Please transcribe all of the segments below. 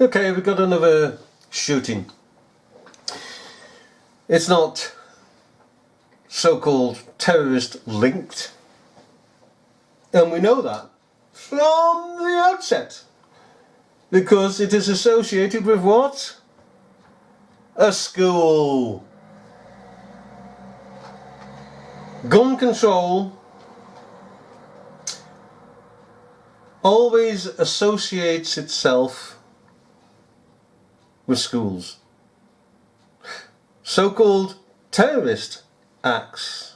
Okay, we've got another shooting. It's not so-called terrorist linked, and we know that from the outset because it is associated with what? A school. Gun control always associates itself with schools. So-called terrorist acts,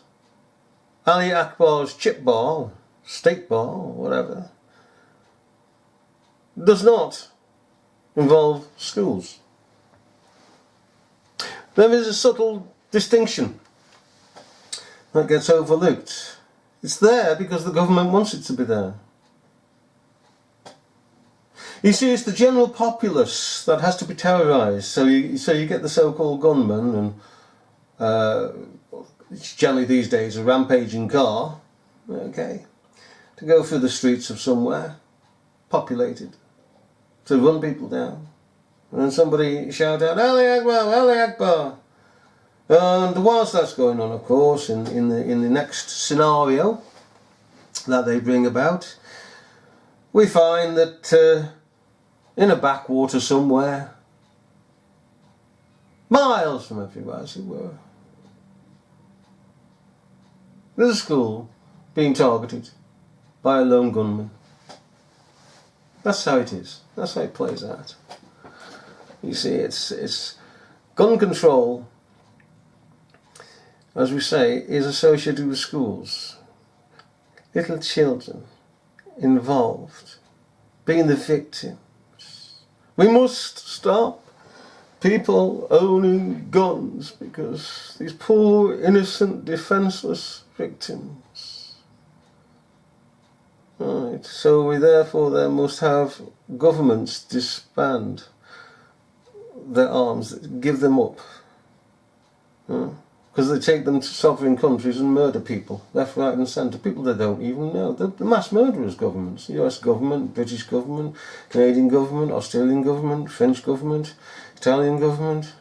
Ali Akbar's chip bar, steak bar, or whatever, does not involve schools. There is a subtle distinction that gets overlooked. It's there because the government wants it to be there. You see, it's the general populace that has to be terrorised. So you get the so-called gunman, and it's generally these days a rampaging car, okay, to go through the streets of somewhere, populated, to run people down. And then somebody shout out, Ali Akbar, Ali Akbar. And whilst that's going on, of course, in the next scenario that they bring about, we find that in a backwater somewhere, miles from everywhere as it were, there's a school being targeted by a lone gunman. That's how it is. That's how it plays out. You see, it's gun control, as we say, is associated with schools. Little children involved, being the victim. We must stop people owning guns because these poor, innocent, defenceless victims. Right, so we therefore then must have governments disband their arms, give them up. Because they take them to sovereign countries and murder people, left, right and centre, people they don't even know. The mass murderers governments, US government, British government, Canadian government, Australian government, French government, Italian government.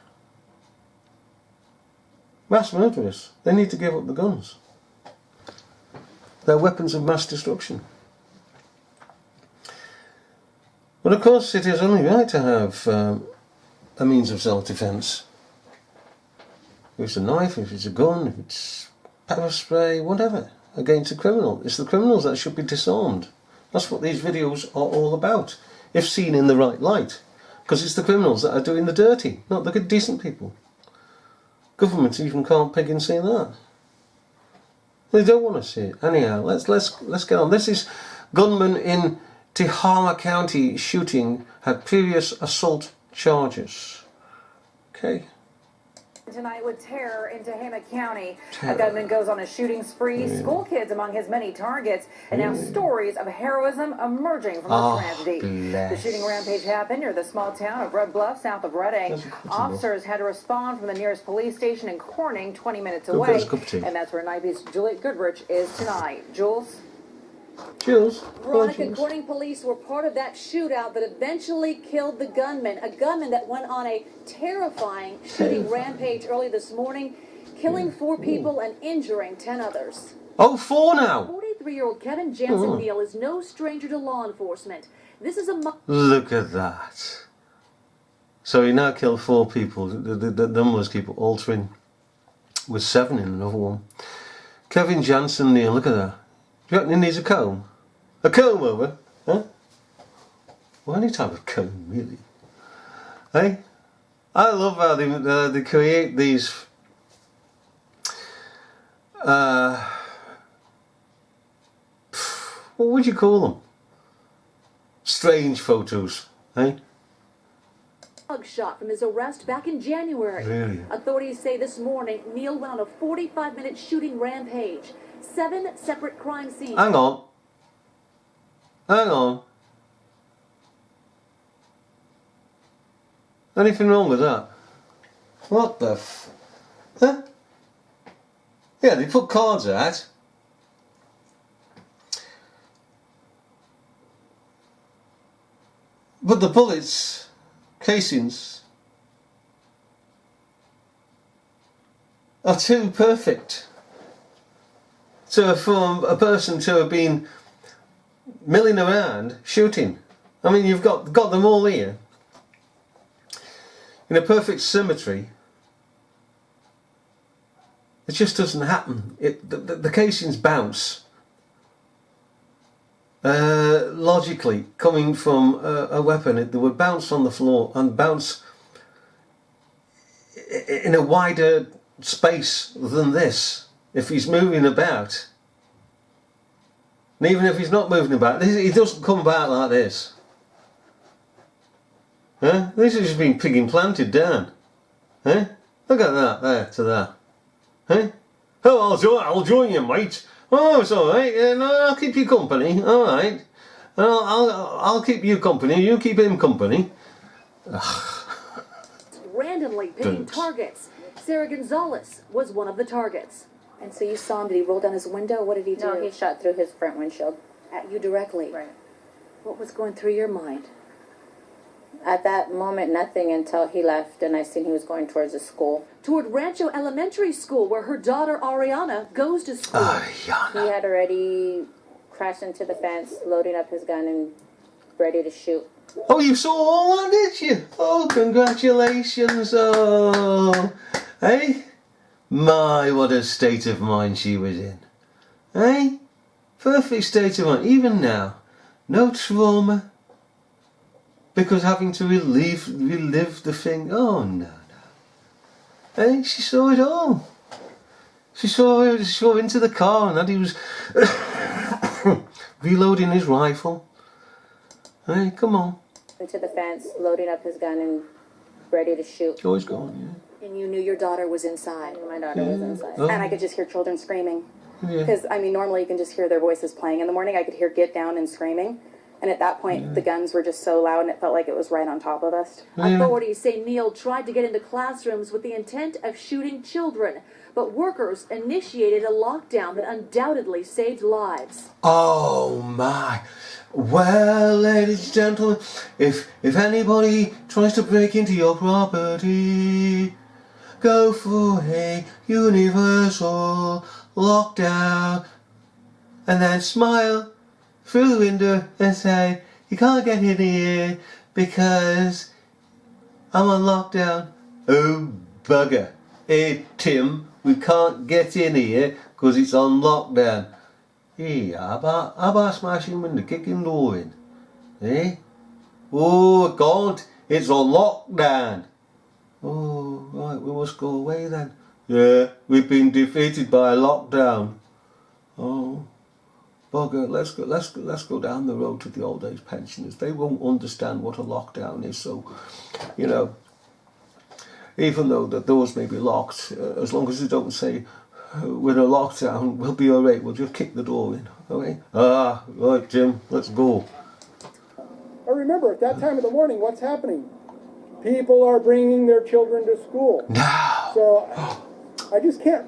Mass murderers, they need to give up the guns. They're weapons of mass destruction. But of course it is only right to have a means of self-defence. If it's a knife, if it's a gun, if it's pepper spray, whatever, against a criminal. It's the criminals that should be disarmed. That's what these videos are all about, if seen in the right light. Because it's the criminals that are doing the dirty, not the good decent people. Governments even can't pig and see that. They don't want to see it. Anyhow, let's get on. This is gunman in Tehama County shooting had previous assault charges. Okay. Tonight with terror in Tehama County. A gunman goes on a shooting spree, school kids among his many targets, and now stories of heroism emerging from the tragedy. The shooting rampage happened near the small town of Red Bluff, south of Redding. Officers had to respond from the nearest police station in Corning, 20 minutes away, and that's where Nibby's Juliet Goodrich is tonight. Jules? Veronica, Corning police were part of that shootout that eventually killed the gunman. A gunman that went on a terrifying shooting rampage early this morning, killing 4 people and injuring 10 others. Oh, 4 now! 43-year-old Kevin Jansen Neal is no stranger to law enforcement. This is a... Look at that. So he now killed 4 people. The numbers keep altering. With 7 in another one. Kevin Jansen Neal, look at that. Do you reckon he needs a comb? A comb over? Huh? Well, any type of comb, really. Hey? I love how they create these... what would you call them? Strange photos, eh? Shot from his arrest back in January. Really? Authorities say this morning Neal went on a 45-minute shooting rampage. 7 separate crime scenes. Hang on. Hang on. Anything wrong with that? What the f... Huh? Yeah, they put cards out. But the bullets casings are too perfect for a person to have been milling around shooting. I mean, you've got them all here in a perfect symmetry. It just doesn't happen. The casings bounce logically, coming from a weapon. They would bounce on the floor and bounce in a wider space than this if he's moving about. And even if he's not moving about, he doesn't come about like this. Huh? This has just been pig implanted down. Huh? Look at that, there to that. Huh? Oh, I'll join you, mate. Oh, it's all right. No, I'll keep you company. All right. I'll keep you company. You keep him company. Randomly picking targets. Sarah Gonzalez was one of the targets. And so you saw him, did he roll down his window? What did he do? No, he shot through his front windshield. At you directly. Right. What was going through your mind? At that moment, nothing until he left and I seen he was going towards the school. Toward Rancho Elementary School, where her daughter Ariana goes to school. He had already crashed into the fence, loading up his gun and ready to shoot. Oh, you saw all that, did you? Oh, congratulations. Oh, hey? My, what a state of mind she was in. Hey? Perfect state of mind. Even now, no trauma. Because having to relive the thing. Oh, no. Hey, she saw it all. She saw into the car and that he was reloading his rifle. Hey, come on. Into the fence, loading up his gun and ready to shoot. Oh, he's gone, yeah. And you knew your daughter was inside. My daughter was inside. Oh. And I could just hear children screaming. Yeah. Because, I mean, normally you can just hear their voices playing in the morning. I could hear get down and screaming. And at that point, the guns were just so loud and it felt like it was right on top of us. Authorities say Neil tried to get into classrooms with the intent of shooting children, but workers initiated a lockdown that undoubtedly saved lives. Oh my. Well, ladies and gentlemen, if anybody tries to break into your property, go for a universal lockdown and then smile through the window and say, you can't get in here because I'm on lockdown. Oh, bugger. Hey, Tim, we can't get in here because it's on lockdown. Hey, how about smashing window, kicking door in? Eh? Oh, I can't. It's on lockdown. Oh, right, we must go away then. Yeah, we've been defeated by a lockdown. Oh. Bugger, let's go down the road to the old age pensioners. They won't understand what a lockdown is. So, you know, even though the doors may be locked, as long as they don't say we're in a lockdown, we'll be all right. We'll just kick the door in. Okay? Right, Jim, let's go. I remember at that time of the morning, what's happening? People are bringing their children to school. Now. So I just can't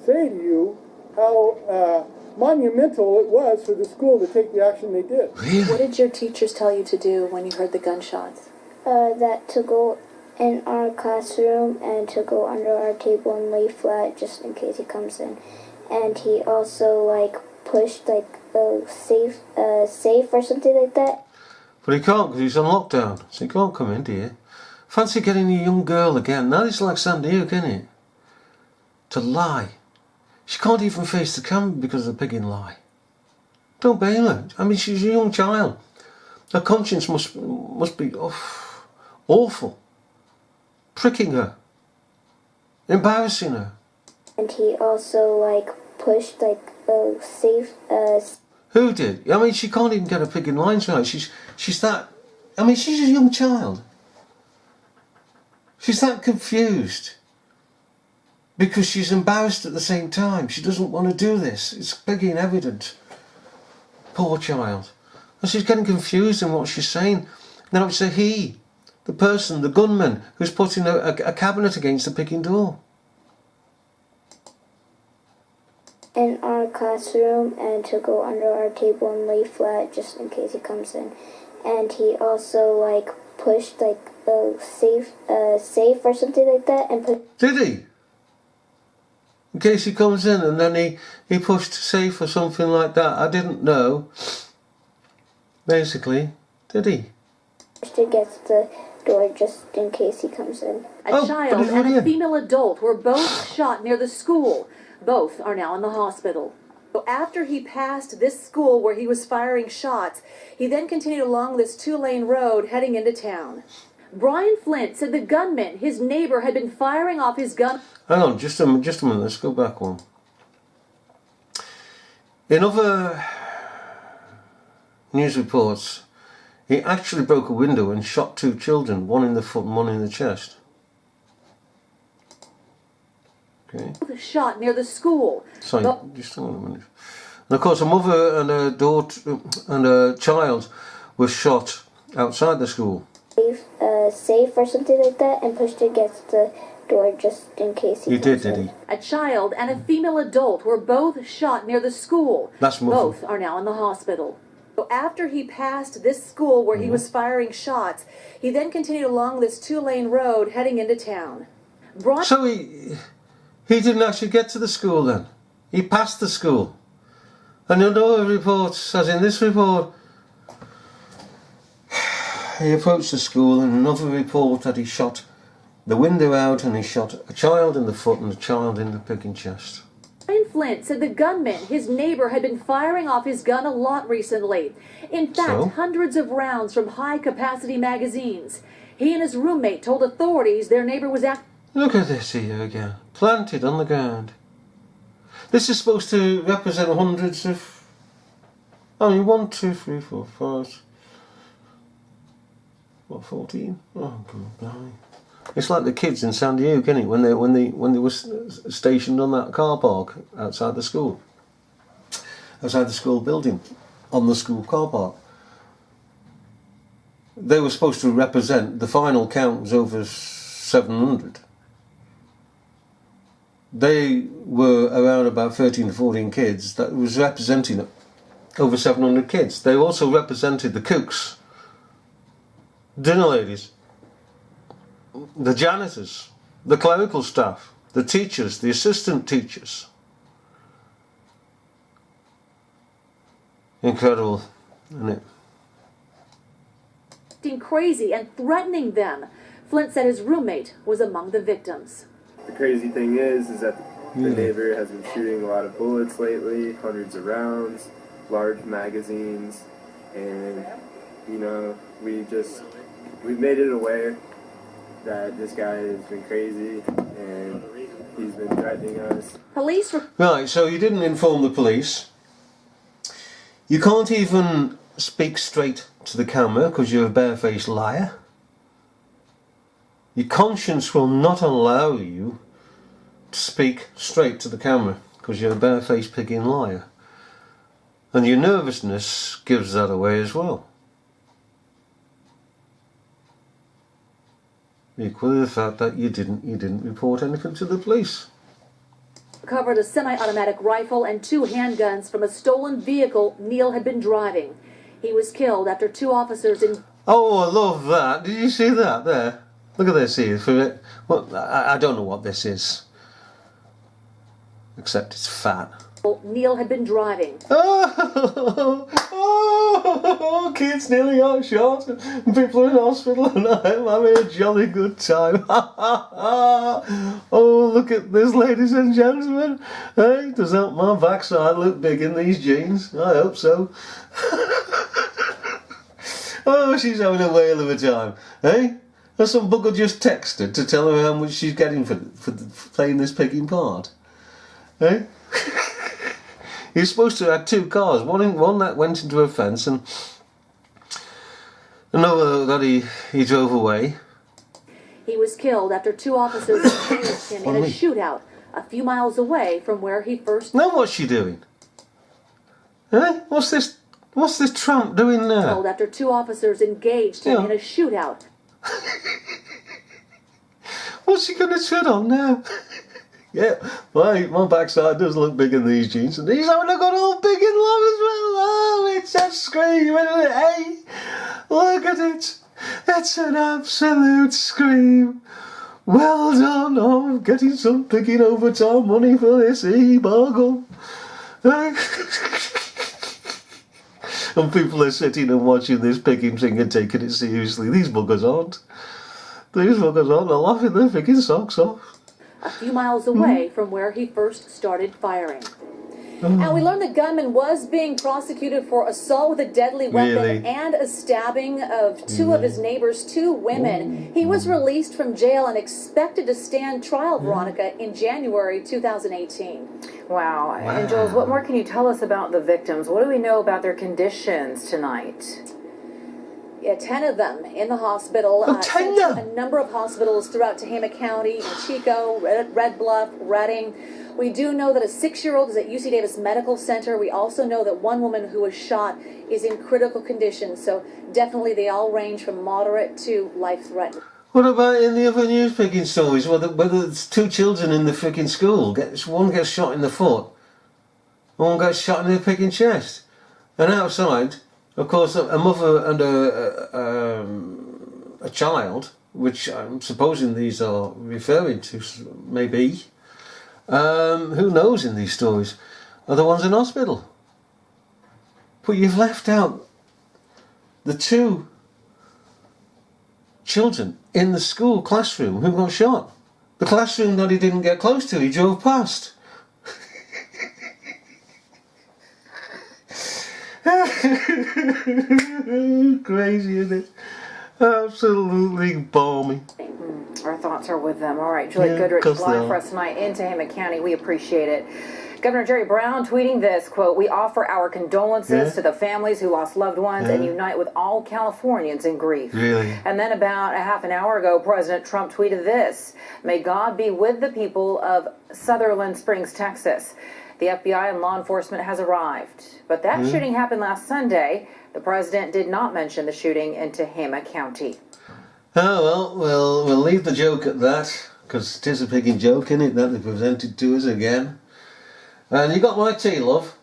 say to you how monumental it was for the school to take the action they did. Really? What did your teachers tell you to do when you heard the gunshots? That to go in our classroom and to go under our table and lay flat just in case he comes in. And he also pushed a safe or something like that. But he can't because he's on lockdown, so he can't come into here. Fancy getting a young girl again. Now it's like Sandy Hook, isn't it? To lie. She can't even face the camera because of the pigging lie. Don't blame her. I mean, she's a young child. Her conscience must be awful. Pricking her. Embarrassing her. And he also pushed a safe. Who did? I mean, she can't even get her pigging lines right. She's that. I mean, she's a young child. She's that confused. Because she's embarrassed at the same time. She doesn't want to do this. It's begging evident. Poor child. And she's getting confused in what she's saying. Now it's a he, the person, the gunman, who's putting a cabinet against the picking door. In our classroom and to go under our table and lay flat just in case he comes in. And he also pushed a a safe or something like that and put. Did he? In case he comes in, and then he pushed safe or something like that. I didn't know. Basically, did he? Against the door just in case he comes in. A child and a female adult were both shot near the school. Both are now in the hospital. So after he passed this school where he was firing shots, he then continued along this 2-lane road heading into town. Brian Flint said the gunman, his neighbor, had been firing off his gun. Hang on, just a minute, let's go back one. In other news reports, he actually broke a window and shot 2 children, one in the foot and one in the chest. Okay. Shot near the school. Sorry, just hang on a minute. And of course, a mother and a daughter and a child were shot outside the school. Safe or something like that and pushed against the door just in case he did he? A child and a female adult were both shot near the school. That's mother. Both are now in the hospital. So after he passed this school where he was firing shots, he then continued along this 2-lane road heading into town. So he didn't actually get to the school then. He passed the school. And in other reports, as in this report, he approached the school, and another report that he shot the window out and he shot a child in the foot and a child in the picking chest. Brian Flint said the gunman, his neighbor, had been firing off his gun a lot recently. In fact, hundreds of rounds from high-capacity magazines. He and his roommate told authorities their neighbor was Look at this here again, planted on the ground. This is supposed to represent hundreds of... 1, 2, 3, 4, 5... 14? Oh, God, blimey. It's like the kids in San Diego, isn't it? When they were stationed on that car park outside the school building, on the school car park. They were supposed to represent, the final count was over 700. They were around about 13 to 14 kids. That was representing over 700 kids. They also represented the cooks, dinner ladies, the janitors, the clerical staff, the teachers, the assistant teachers. Incredible, isn't it? acting crazy and threatening them. Flint said his roommate was among the victims. The crazy thing is that the neighbor has been shooting a lot of bullets lately, hundreds of rounds, large magazines, and, you know, we've made it aware that this guy has been crazy and he's been threatening us. Police were... Right, so you didn't inform the police. You can't even speak straight to the camera because you're a barefaced liar. Your conscience will not allow you to speak straight to the camera because you're a barefaced pigging liar. And your nervousness gives that away as well. Equally the fact that you didn't report anything to the police. Recovered a semi-automatic rifle and 2 handguns from a stolen vehicle Neil had been driving. He was killed after 2 officers in... Oh, I love that. Did you see that there? Look at this here. For it. Well, I don't know what this is. Except it's fat. Neil had been driving. Oh, kids nearly got shot and people in hospital and I'm having a jolly good time. Oh, look at this, ladies and gentlemen. Hey, does that my backside look big in these jeans? I hope so. Oh, she's having a whale of a time. Hey? Has some bugger just texted to tell her how much she's getting for playing this pigging part? Hey? He was supposed to have 2 cars, one that went into a fence and another that he drove away. He was killed after 2 officers engaged him in a shootout a few miles away from where he first... Now what's she doing? Eh? What's this tramp doing now? Killed after 2 officers engaged him in a shootout. What's she going to tread on now? Yeah, my backside does look big in these jeans, and he's having got all big in love as well. Oh, it's a scream, isn't it? Hey, look at it. It's an absolute scream. Well done, I'm getting some picking overtime money for this e-bargle. And people are sitting and watching this picking thing and taking it seriously. These buggers aren't. These buggers aren't. They're laughing their picking socks off. A few miles away from where he first started firing. And we learned the gunman was being prosecuted for assault with a deadly weapon and a stabbing of two of his neighbors, 2 women. He was released from jail and expected to stand trial, Veronica, in January 2018. Wow. And Jules, what more can you tell us about the victims? What do we know about their conditions tonight? Yeah, 10 of them in the hospital. Sent to a number of hospitals throughout Tehama County, in Chico, Red Bluff, Redding. We do know that a 6-year-old is at UC Davis Medical Center. We also know that one woman who was shot is in critical condition. So definitely they all range from moderate to life-threatening. What about in the other news picking stories? Whether it's 2 children in the freaking school, one gets shot in the foot, one gets shot in the picking chest. And outside, of course, a mother and a child, which I'm supposing these are referring to, maybe, who knows in these stories, are the ones in hospital. But you've left out the 2 children in the school classroom who got shot. The classroom that he didn't get close to, he drove past. Crazy, isn't it? Absolutely balmy. Our thoughts are with them. All right, Julie Goodrich, live for us tonight in Tehama County. We appreciate it. Governor Jerry Brown tweeting this, quote, "We offer our condolences to the families who lost loved ones and unite with all Californians in grief." Really? And then about a half an hour ago, President Trump tweeted this, "May God be with the people of Sutherland Springs, Texas. The FBI and law enforcement has arrived." But that shooting happened last Sunday. The president did not mention the shooting in Tehama County. Oh, well, we'll leave the joke at that, because it is a picking joke, isn't it, that they presented to us again. And you got my tea, love.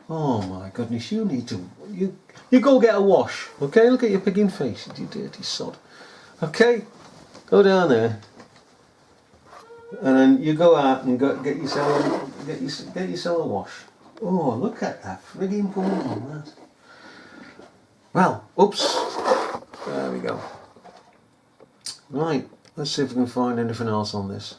Oh my goodness, you need to... You go get a wash, okay? Look at your picking face, you dirty sod. Okay, go down there. And then you go out and get yourself a wash. Oh, look at that frigging woman, that. Well, oops. There we go. Right, let's see if we can find anything else on this.